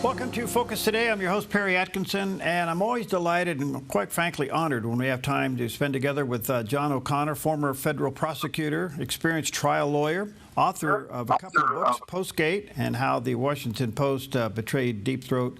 Welcome to Focus Today. I'm your host, Perry Atkinson, and I'm always delighted and quite frankly honored when we have time to spend together with John OConnor, former federal prosecutor, experienced trial lawyer, author of a couple of books, Postgate, and How the Washington Post Betrayed Deep Throat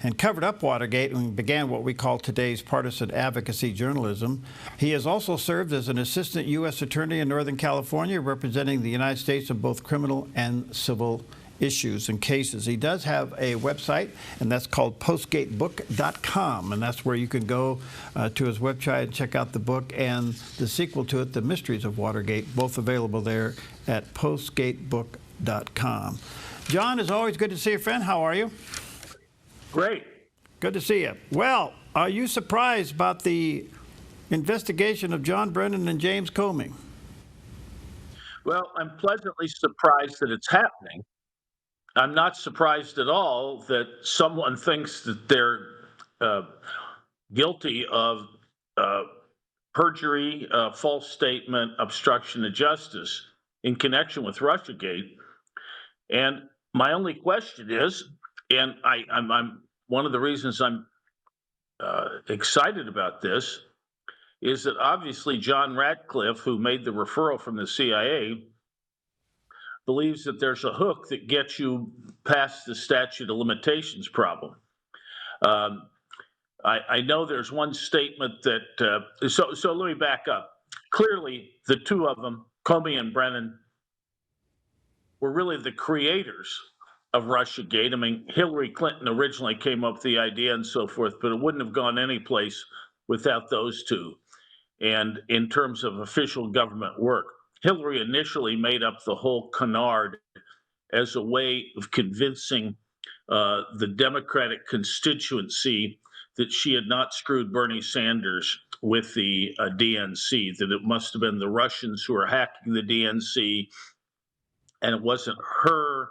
and Covered Up Watergate and began what we call today's partisan advocacy journalism. He has also served as an assistant U.S. attorney in Northern California, representing the United States in both criminal and civil issues and cases. He does have a website, and that's called postgatebook.com, and that's where you can go to his website and check out the book and the sequel to it, The Mysteries of Watergate, both available there at postgatebook.com. John, as always, good to see you, friend. How are you? Great. Good to see you. Well, are you surprised about the investigation of John Brennan and James Comey? Well, I'm pleasantly surprised that it's happening. I'm not surprised at all that someone thinks that they're guilty of perjury, false statement, obstruction of justice in connection with Russiagate. And my only question is, and I'm one of the reasons I'm excited about this, is that obviously John Ratcliffe, who made the referral from the CIA, believes that there's a hook that gets you past the statute of limitations problem. I know there's one statement that, so let me back up. Clearly, the two of them, Comey and Brennan, were really the creators of Russiagate. I mean, Hillary Clinton originally came up with the idea and so forth, but it wouldn't have gone anyplace without those two. And in terms of official government work, Hillary initially made up the whole canard as a way of convincing the Democratic constituency that she had not screwed Bernie Sanders with the DNC, that it must have been the Russians who were hacking the DNC, and it wasn't her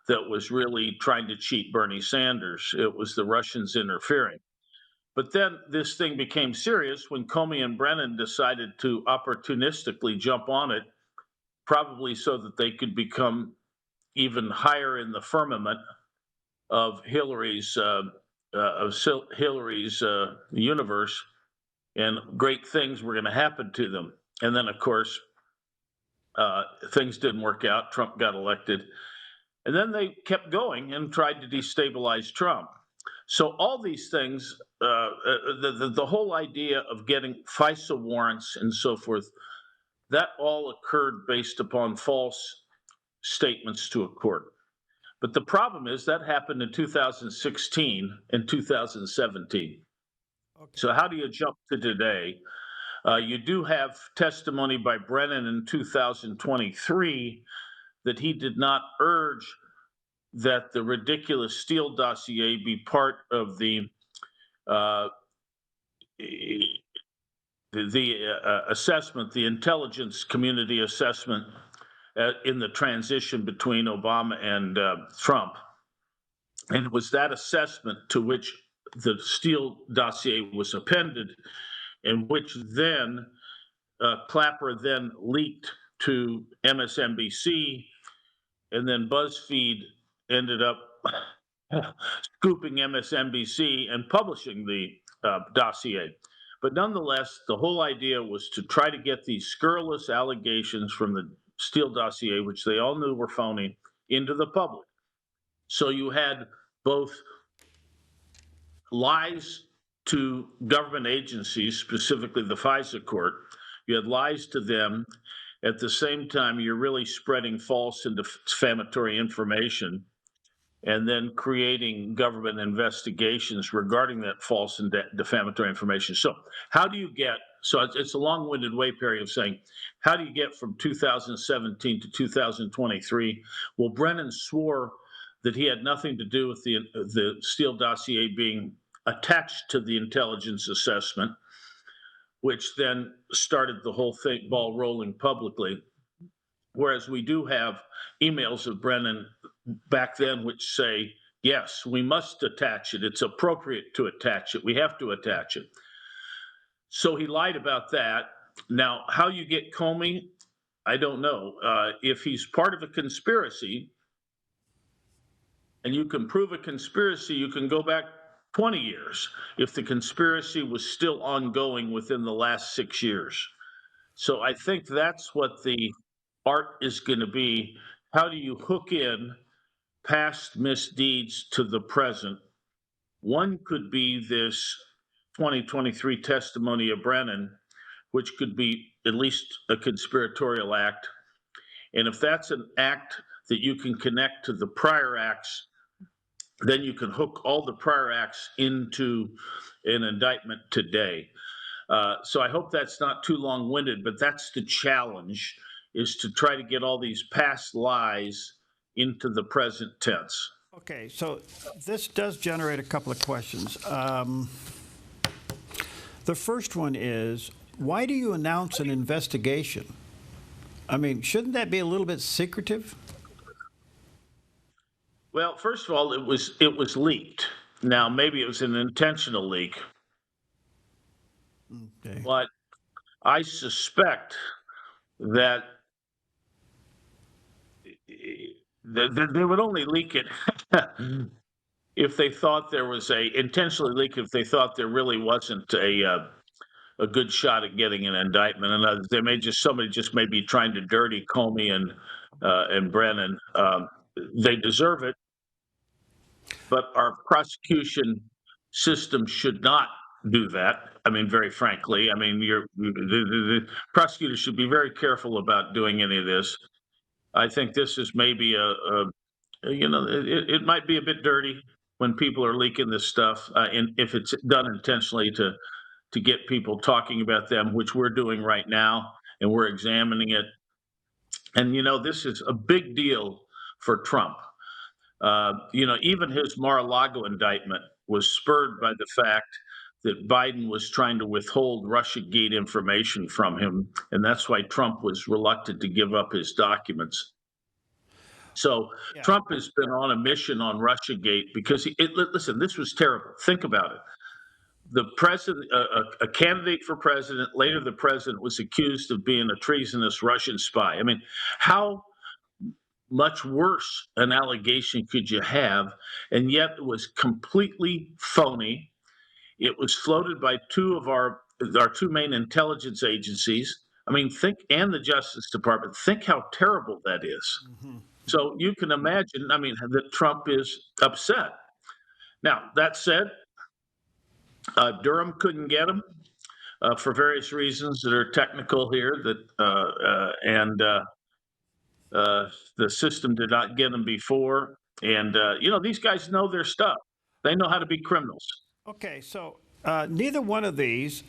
that was really trying to cheat Bernie Sanders. It was the Russians interfering. But then this thing became serious when Comey and Brennan decided to opportunistically jump on it, probably so that they could become even higher in the firmament of Hillary's universe, and great things were going to happen to them. And then, of course, things didn't work out. Trump got elected. And then they kept going and tried to destabilize Trump. So all these things, the whole idea of getting FISA warrants and so forth, that all occurred based upon false statements to a court. But the problem is that happened in 2016 and 2017. Okay. So how do you jump to today? You do have testimony by Brennan in 2023 that he did not urge that the ridiculous Steele dossier be part of the assessment, the intelligence community assessment in the transition between Obama and Trump. And it was that assessment to which the Steele dossier was appended, in which then Clapper then leaked to MSNBC, and then BuzzFeed ended up scooping MSNBC and publishing the dossier. But nonetheless, the whole idea was to try to get these scurrilous allegations from the Steele dossier, which they all knew were phony, into the public. So you had both lies to government agencies, specifically the FISA court. You had lies to them. At the same time, you're really spreading false and defamatory information, and then creating government investigations regarding that false and defamatory information. So how do you get, so it's a long-winded way, Perry, of saying, how do you get from 2017 to 2023? Well, Brennan swore that he had nothing to do with the Steele dossier being attached to the intelligence assessment, which then started the whole thing, ball rolling publicly. Whereas we do have emails of Brennan back then which say, yes, we must attach it. It's appropriate to attach it. We have to attach it. So he lied about that. Now, how you get Comey, I don't know. If he's part of a conspiracy, And you can prove a conspiracy, you can go back 20 years if the conspiracy was still ongoing within the last 6 years. So I think that's what the art is going to be. How do you hook in past misdeeds to the present? One could be this 2023 testimony of Brennan, which could be at least a conspiratorial act. And if that's an act that you can connect to the prior acts, then you can hook all the prior acts into an indictment today. So I hope that's not too long-winded, but that's the challenge, is to try to get all these past lies into the present tense. Okay, so this does generate a couple of questions. The first one is, why do you announce an investigation? I mean, shouldn't that be a little bit secretive? Well, first of all, it was leaked. Now, maybe it was an intentional leak, Okay. but I suspect that they would only leak it if they thought there was intentionally leak if they thought there really wasn't a good shot at getting an indictment. And somebody just may be trying to dirty Comey and Brennan. They deserve it, but our prosecution system should not do that. I mean, very frankly, I mean, the prosecutors should be very careful about doing any of this. I think this is maybe it might be a bit dirty when people are leaking this stuff, and if it's done intentionally to get people talking about them, which we're doing right now, and we're examining it. And this is a big deal for Trump. Even his Mar-a-Lago indictment was spurred by the fact that Biden was trying to withhold Russiagate information from him, and that's why Trump was reluctant to give up his documents. So Yeah. Trump has been on a mission on Russiagate because listen, this was terrible. Think about it. The president, a candidate for president, later the president was accused of being a treasonous Russian spy. I mean, how much worse an allegation could you have? And yet it was completely phony. It was floated by two of our two main intelligence agencies. I mean, and the Justice Department. Think how terrible that is. Mm-hmm. So you can imagine, I mean, that Trump is upset. Now, that said, Durham couldn't get him for various reasons that are technical here, and the system did not get him before. And, these guys know their stuff. They know how to be criminals. Okay, so neither one of these,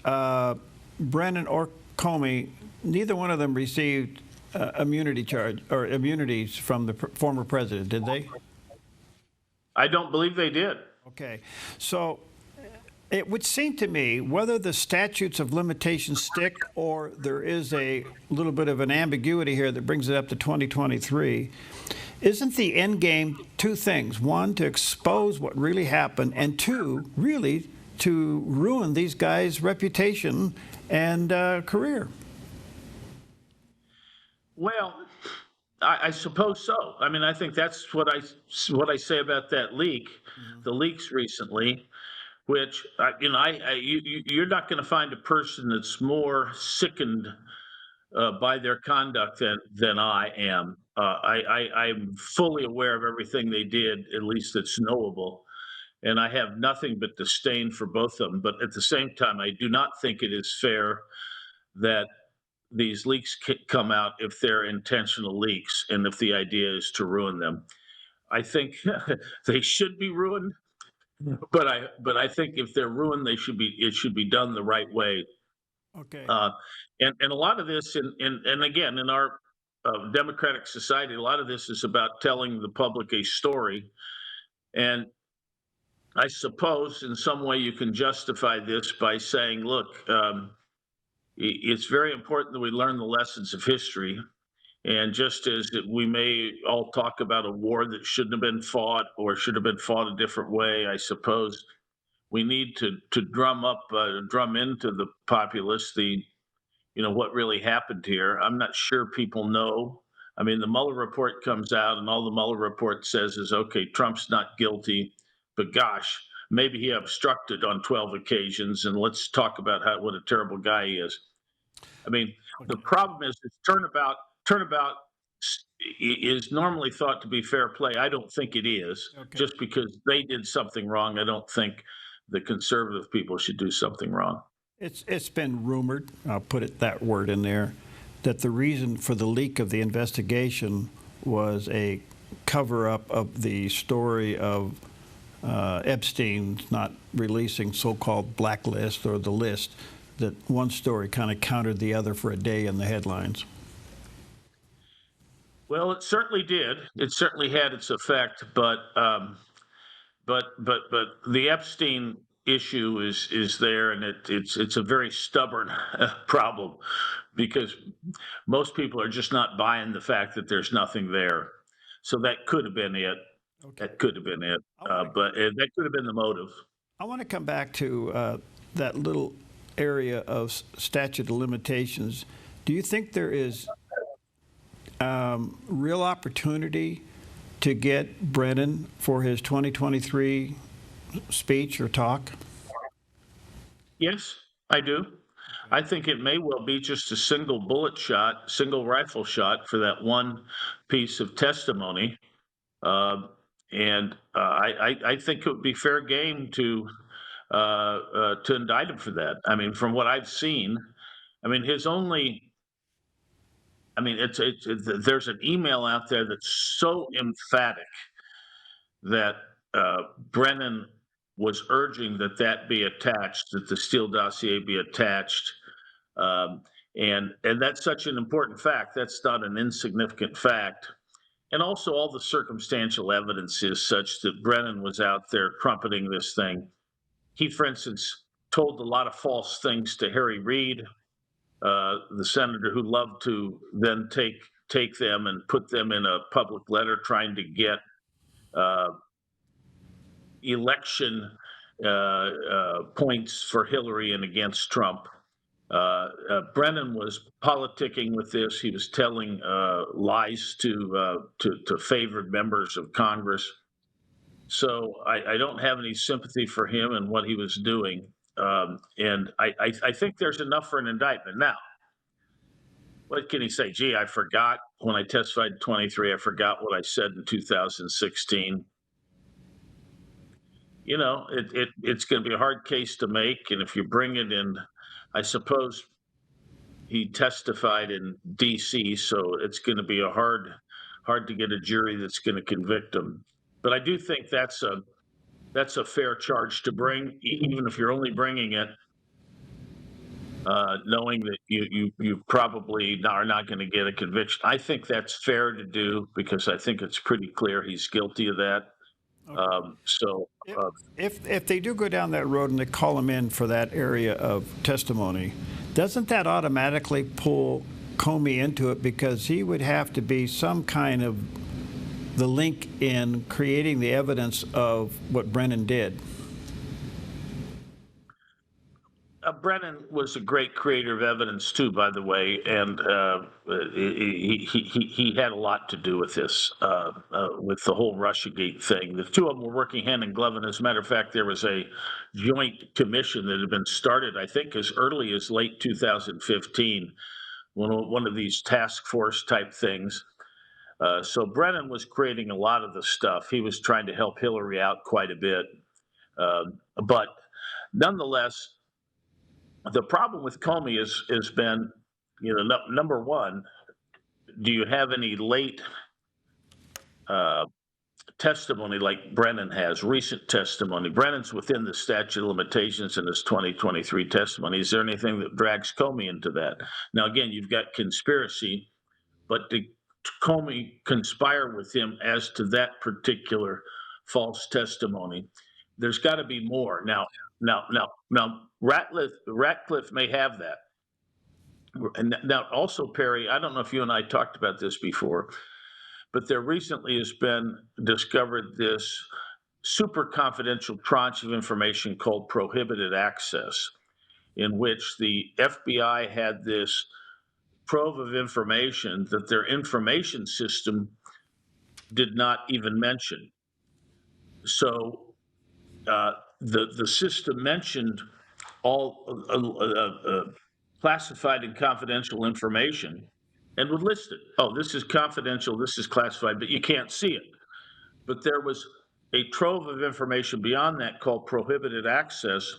Brennan or Comey, neither one of them received immunity charge or immunities from the former president, did they? I don't believe they did. Okay, so it would seem to me, whether the statutes of limitations stick or there is a little bit of an ambiguity here that brings it up to 2023, isn't the end game two things? One, to expose what really happened, and two, really to ruin these guys' reputation and career? Well, I suppose so. I mean, I think that's what I say about that leak, the leaks recently, which you're not going to find a person that's more sickened by their conduct than I am. I'm fully aware of everything they did, at least that's knowable, and I have nothing but disdain for both of them. But at the same time, I do not think it is fair that these leaks come out if they're intentional leaks and if the idea is to ruin them. I think they should be ruined, but I think if they're ruined, it should be done the right way. Okay. And a lot of this, and again, in our democratic society, a lot of this is about telling the public a story. And I suppose in some way you can justify this by saying, look, it's very important that we learn the lessons of history. And just as we may all talk about a war that shouldn't have been fought or should have been fought a different way, I suppose we need to drum into the populace what really happened here. I'm not sure people know. I mean, the Mueller report comes out, and all the Mueller report says is, okay, Trump's not guilty, but gosh, maybe he obstructed on 12 occasions, and let's talk about what a terrible guy he is. I mean, the problem is turnabout is normally thought to be fair play. I don't think it is. Okay. Just because they did something wrong, I don't think the conservative people should do something wrong. It's been rumored, I'll put that word in there, that the reason for the leak of the investigation was a cover-up of the story of Epstein's not releasing so-called blacklist or the list, that one story kind of countered the other for a day in the headlines. Well, it certainly did. It certainly had its effect, but the Epstein issue is there, and it's a very stubborn problem because most people are just not buying the fact that there's nothing there. So that could have been it. Okay. That could have been it, but that could have been the motive. I want to come back to that little area of statute of limitations. Do you think there is real opportunity to get Brennan for his 2023 speech or talk? Yes, I do. I think it may well be just a single rifle shot for that one piece of testimony. I think it would be fair game to indict him for that. I mean, from what I've seen, I mean, there's an email out there that's so emphatic that Brennan was urging that be attached, that the Steele dossier be attached. And that's such an important fact. That's not an insignificant fact. And also all the circumstantial evidence is such that Brennan was out there trumpeting this thing. He, for instance, told a lot of false things to Harry Reid, the senator who loved to then take them and put them in a public letter trying to get election points for Hillary and against Trump. Brennan was politicking with this. He was telling lies to favored members of Congress. So I don't have any sympathy for him and what he was doing. And I think there's enough for an indictment. Now, what can he say? Gee, I forgot when I testified in 23, I forgot what I said in 2016. You know, it's going to be a hard case to make. And if you bring it in, I suppose he testified in D.C., so it's going to be hard to get a jury that's going to convict him. But I do think that's a fair charge to bring, even if you're only bringing it knowing that you probably are not going to get a conviction. I think that's fair to do because I think it's pretty clear he's guilty of that. Okay. If they do go down that road and they call him in for that area of testimony, doesn't that automatically pull Comey into it, because he would have to be some kind of the link in creating the evidence of what Brennan did? Brennan was a great creator of evidence too, by the way, and he had a lot to do with this, with the whole Russiagate thing. The two of them were working hand in glove, and as a matter of fact, there was a joint commission that had been started, I think, as early as late 2015, one of these task force type things. So Brennan was creating a lot of the stuff. He was trying to help Hillary out quite a bit, but nonetheless. The problem with Comey has been, number one, do you have any late testimony like Brennan has, recent testimony? Brennan's within the statute of limitations in his 2023 testimony. Is there anything that drags Comey into that? Now, again, you've got conspiracy, but did Comey conspire with him as to that particular false testimony? There's got to be more. Now, Ratcliffe may have that. And now, also, Perry, I don't know if you and I talked about this before, but there recently has been discovered this super confidential tranche of information called prohibited access, in which the FBI had this trove of information that their information system did not even mention. So the system mentioned all classified and confidential information and would list it. Oh, this is confidential, this is classified, but you can't see it. But there was a trove of information beyond that called prohibited access,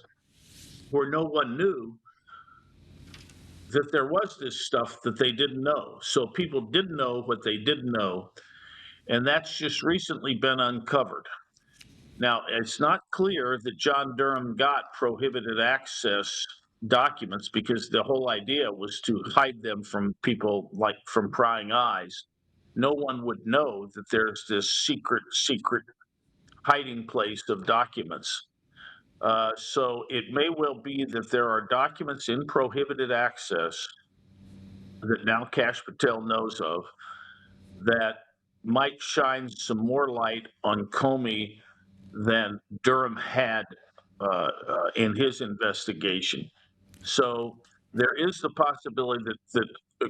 where no one knew that there was this stuff that they didn't know. So people didn't know what they didn't know, and that's just recently been uncovered. Now, it's not clear that John Durham got prohibited access documents, because the whole idea was to hide them from people, like from prying eyes. No one would know that there's this secret hiding place of documents. So it may well be that there are documents in prohibited access that now Kash Patel knows of that might shine some more light on Comey than Durham had in his investigation. So there is the possibility that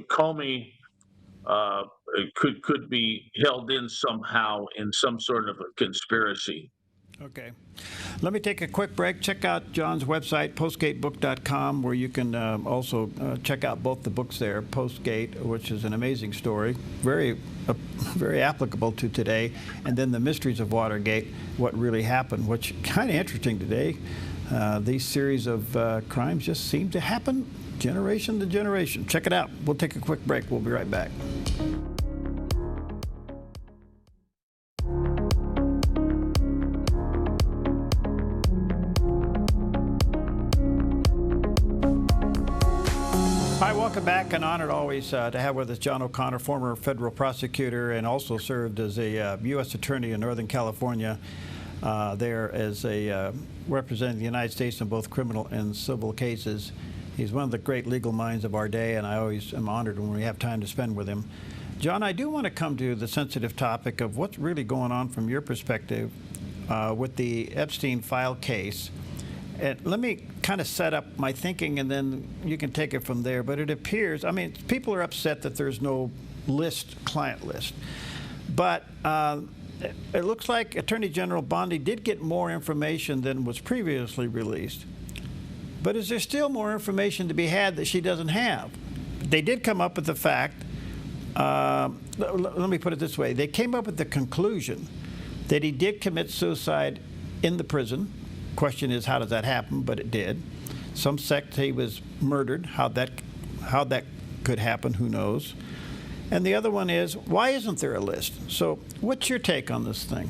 Comey could be held in somehow in some sort of a conspiracy. Okay. Let me take a quick break. Check out John's website, postgatebook.com, where you can also check out both the books there, Postgate, which is an amazing story, very applicable to today, and then The Mysteries of Watergate, What Really Happened, which kind of interesting today. These series of crimes just seem to happen generation to generation. Check it out. We'll take a quick break. We'll be right back. Hi, welcome back, and honored always to have with us John O'Connor, former federal prosecutor, and also served as a U.S. attorney in Northern California, there as a representing the United States in both criminal and civil cases. He's one of the great legal minds of our day, and I always am honored when we have time to spend with him. John, I do want to come to the sensitive topic of what's really going on from your perspective with the Epstein file case. And let me kind of set up my thinking, and then you can take it from there. But it appears, I mean, people are upset that there's no client list. But it looks like Attorney General Bondi did get more information than was previously released. But is there still more information to be had that she doesn't have? They did come up with the fact, let me put it this way, they came up with the conclusion that he did commit suicide in the prison. Question is, how does that happen? But it did. Some sect he was murdered. How that could happen, who knows? And the other one is, why isn't there a list? So what's your take on this thing?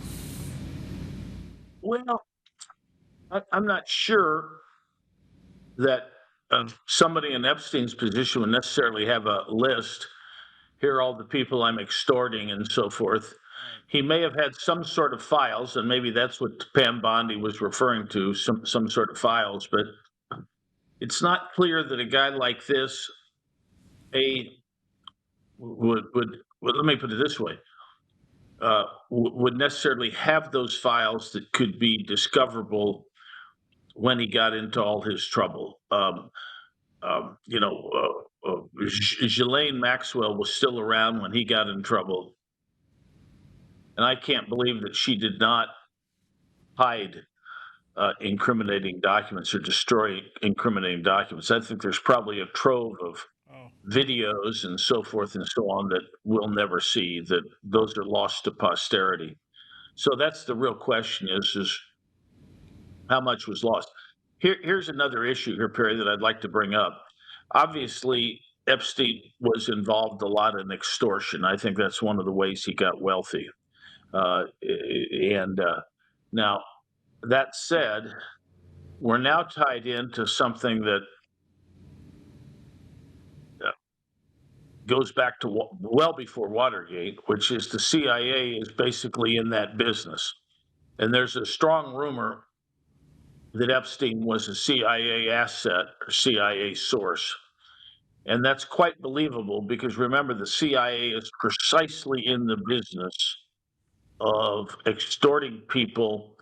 Well, I'm not sure that somebody in Epstein's position would necessarily have a list. Here are all the people I'm extorting and so forth. He may have had some sort of files, and maybe that's what Pam Bondi was referring to, some sort of files. But it's not clear that a guy like this would well, let me put it this way, would necessarily have those files that could be discoverable when he got into all his trouble. Ghislaine Maxwell was still around when he got in trouble. And I can't believe that she did not hide incriminating documents or destroy incriminating documents. I think there's probably a trove of videos and so forth and so on that we'll never see, that those are lost to posterity. So that's the real question is how much was lost. Here's another issue here, Perry, that I'd like to bring up. Obviously, Epstein was involved a lot in extortion. I think that's one of the ways he got wealthy. Now, that said, we're now tied into something that goes back to well before Watergate, which is the CIA is basically in that business. And there's a strong rumor that Epstein was a CIA asset or CIA source. And that's quite believable, because remember, the CIA is precisely in the business of extorting people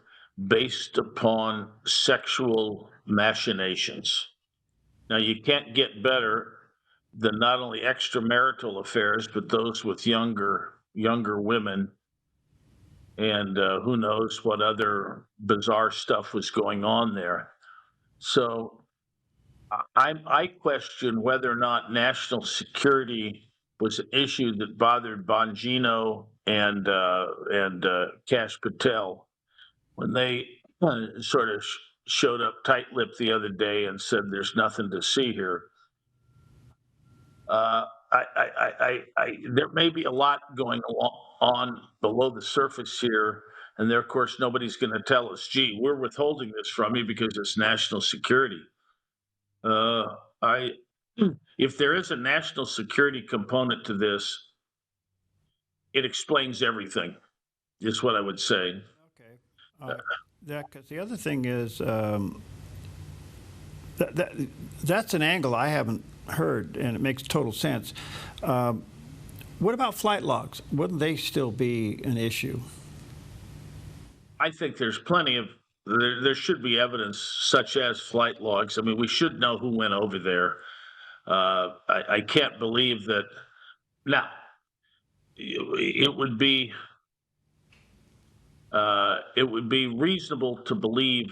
based upon sexual machinations. Now, you can't get better the not only extramarital affairs, but those with younger women, and who knows what other bizarre stuff was going on there. So I question whether or not national security was an issue that bothered Bongino and Kash Patel when they sort of showed up tight-lipped the other day and said, "There's nothing to see here." There may be a lot going on below the surface here, and there, of course, nobody's going to tell us, "Gee, we're withholding this from you because it's national security." I, if there is a national security component to this, it explains everything. Is what I would say. Okay. Because the other thing is that's an angle I haven't heard, and it makes total sense. What about flight logs? Wouldn't they still be an issue? I think there's plenty of there should be evidence such as flight logs. I mean, we should know who went over there. I can't believe that. Now, it would be reasonable to believe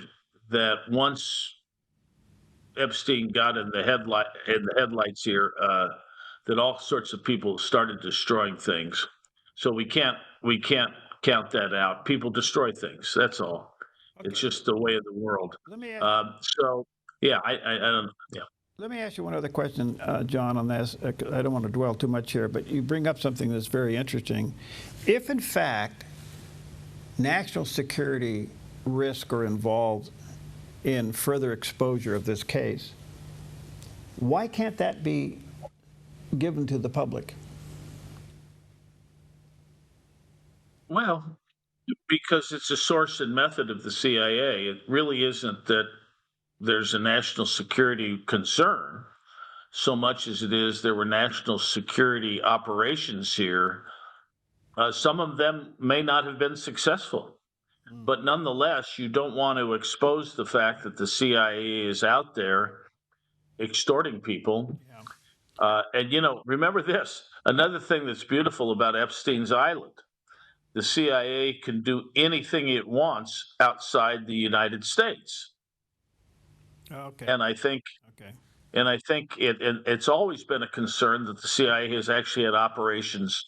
that once Epstein got in the headlights here, that all sorts of people started destroying things. So we can't count that out. People destroy things. That's all. Okay. It's just the way of the world. Let me ask, So yeah, I don't. Yeah. let me ask you one other question, John, on this. I don't want to dwell too much here, but you bring up something that's very interesting. If, in fact, national security risk are involved in further exposure of this case, why can't that be given to the public? Well, because it's a source and method of the CIA. It really isn't that there's a national security concern so much as it is there were national security operations here. Some of them may not have been successful, but nonetheless, you don't want to expose the fact that the CIA is out there extorting people. Yeah. And, remember this, another thing that's beautiful about Epstein's Island, the CIA can do anything it wants outside the United States. Okay. And I think it's always been a concern that the CIA has actually had operations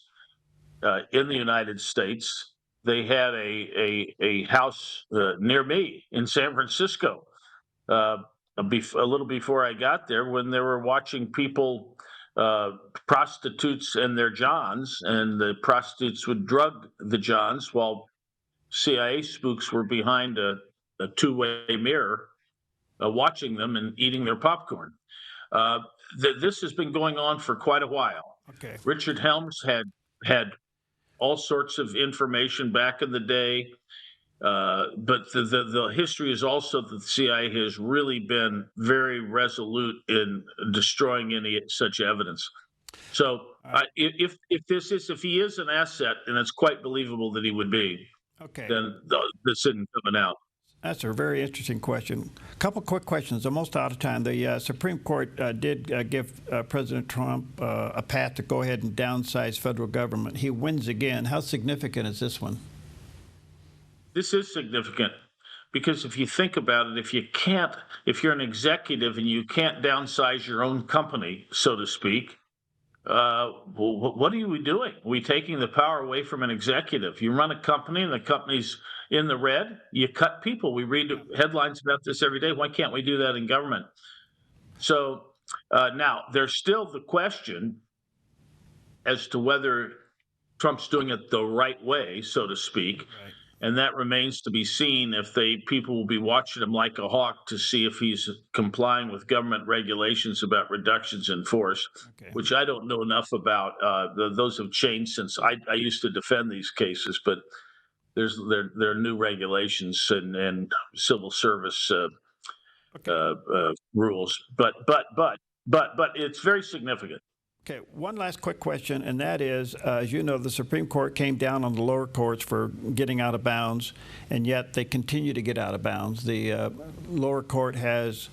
in the United States. They had a house near me in San Francisco a little before I got there, when they were watching people, prostitutes and their johns, and the prostitutes would drug the johns while CIA spooks were behind a two-way mirror watching them and eating their popcorn. This has been going on for quite a while. Okay. Richard Helms had all sorts of information back in the day, but the history is also that the CIA has really been very resolute in destroying any such evidence. So if he is an asset, and it's quite believable that he would be, Okay. then this isn't coming out. That's a very interesting question. A couple quick questions. I'm almost out of time. The Supreme Court did give President Trump a path to go ahead and downsize federal government. He wins again. How significant is this one? This is significant because if you think about it, if you're an executive and you can't downsize your own company, so to speak, what are we doing? Are we taking the power away from an executive? You run a company and the company's in the red, you cut people. We read headlines about this every day. Why can't we do that in government? So now there's still the question as to whether Trump's doing it the right way, so to speak. Right. And that remains to be seen. If people will be watching him like a hawk to see if he's complying with government regulations about reductions in force, Okay. which I don't know enough about. Those have changed since I used to defend these cases, but there are new regulations and civil service rules. But it's very significant. Okay, one last quick question, and that is, as you know, the Supreme Court came down on the lower courts for getting out of bounds, and yet they continue to get out of bounds. The lower court has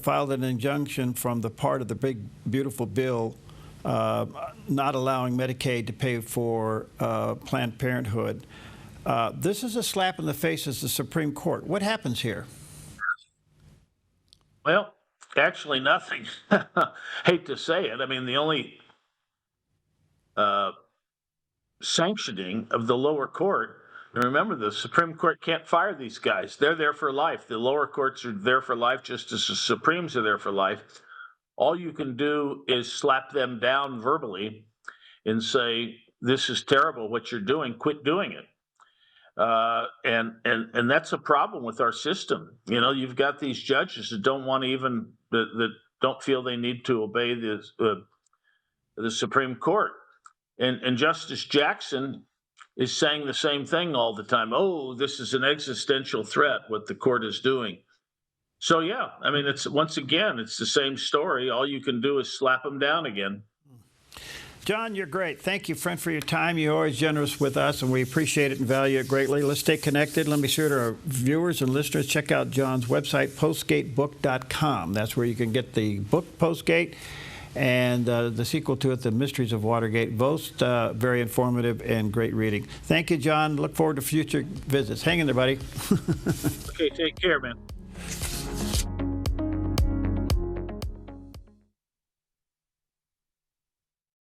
filed an injunction from the part of the big, beautiful bill not allowing Medicaid to pay for Planned Parenthood. This is a slap in the face of the Supreme Court. What happens here? Well, actually nothing. Hate to say it. I mean, the only sanctioning of the lower court, and remember, the Supreme Court can't fire these guys. They're there for life. The lower courts are there for life, just as the Supremes are there for life. All you can do is slap them down verbally and say, this is terrible what you're doing, quit doing it. And that's a problem with our system. You know, you've got these judges that don't want to even, that don't feel they need to obey the Supreme Court. And Justice Jackson is saying the same thing all the time. Oh, this is an existential threat, what the court is doing. So, yeah, I mean, it's once again, it's the same story. All you can do is slap them down again. John, you're great. Thank you, friend, for your time. You're always generous with us, and we appreciate it and value it greatly. Let's stay connected. Let me share to our viewers and listeners, check out John's website, postgatebook.com. That's where you can get the book, Postgate, and the sequel to it, The Mysteries of Watergate. Both very informative and great reading. Thank you, John. Look forward to future visits. Hang in there, buddy. Okay, take care, man.